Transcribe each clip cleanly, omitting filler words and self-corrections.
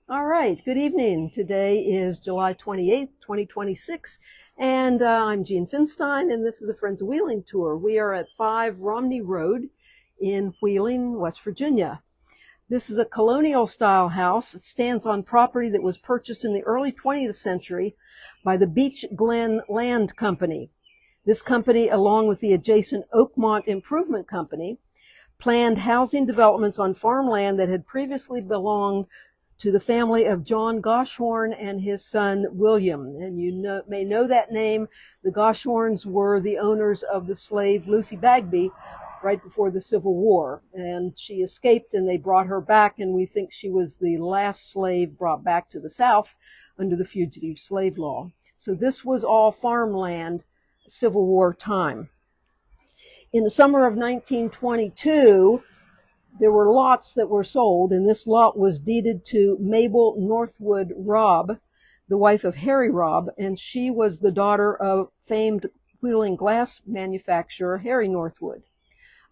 All right, good evening. Today is July 28th, 2026, and I'm Jean Finstein, and this is a Friends of Wheeling tour. We are at 5 Romney Road in Wheeling, West Virginia. This is a colonial-style house. It stands on property that was purchased in the early 20th century by the Beech Glen Land Company. This company, along with the adjacent Oakmont Improvement Company, planned housing developments on farmland that had previously belonged to the family of John Goshorn and his son William. And you may know that name. The Goshorns were the owners of the slave Lucy Bagby right before the Civil War. And she escaped and they brought her back, and we think she was the last slave brought back to the South under the Fugitive Slave Law. So this was all farmland, Civil War time. In the summer of 1922, there were lots that were sold, and this lot was deeded to Mabel Northwood Robb, the wife of Harry Robb, and she was the daughter of famed Wheeling glass manufacturer Harry Northwood.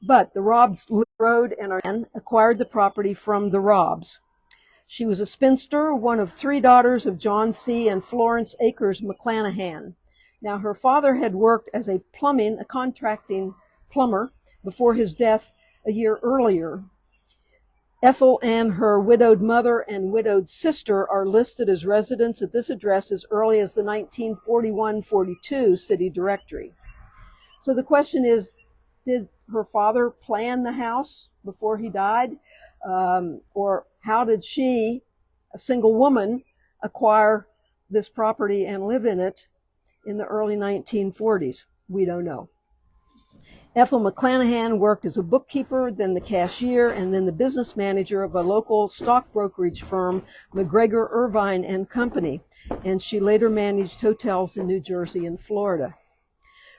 But the Robbs Road and acquired the property from the Robbs. She was a spinster, one of 3 daughters of John C. and Florence Akers McClanahan. Now, her father had worked as a contracting plumber before his death a year earlier. Ethel and her widowed mother and widowed sister are listed as residents at this address as early as the 1941-42 city directory. So the question is, did her father plan the house before he died? Or how did she, a single woman, acquire this property and live in it in the early 1940s? We don't know. Ethel McClanahan worked as a bookkeeper, then the cashier, and then the business manager of a local stock brokerage firm, McGregor, Irvine and Company, and she later managed hotels in New Jersey and Florida.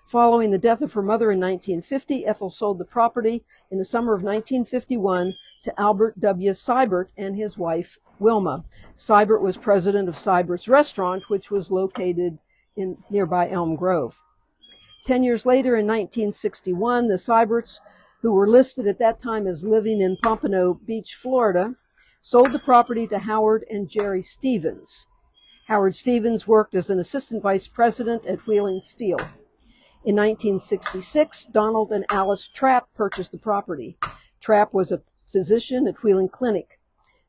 Following the death of her mother in 1950, Ethel sold the property in the summer of 1951 to Albert W. Seibert and his wife, Wilma. Seibert was president of Seibert's Restaurant, which was located in nearby Elm Grove. 10 years later, in 1961, the Seiberts, who were listed at that time as living in Pompano Beach, Florida, sold the property to Howard and Jerry Stevens. Howard Stevens worked as an assistant vice president at Wheeling Steel. In 1966, Donald and Alice Trapp purchased the property. Trapp was a physician at Wheeling Clinic.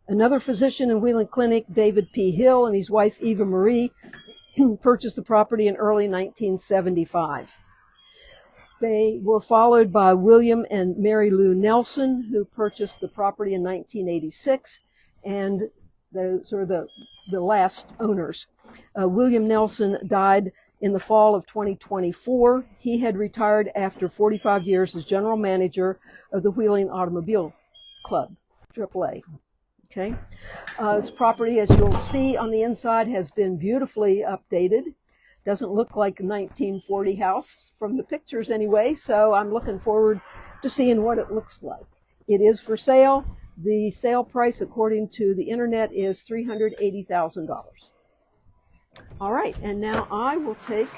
Another physician in Wheeling Clinic, David P. Hill, and his wife Eva Marie, purchased the property in early 1975. They were followed by William and Mary Lou Nelson, who purchased the property in 1986, and those are the last owners. William Nelson died in the fall of 2024. He had retired after 45 years as general manager of the Wheeling Automobile Club, AAA. Okay. This property, as you'll see on the inside, has been beautifully updated. Doesn't look like a 1940 house from the pictures anyway, so I'm looking forward to seeing what it looks like. It is for sale. The sale price, according to the internet, is $380,000. All right, and now I will take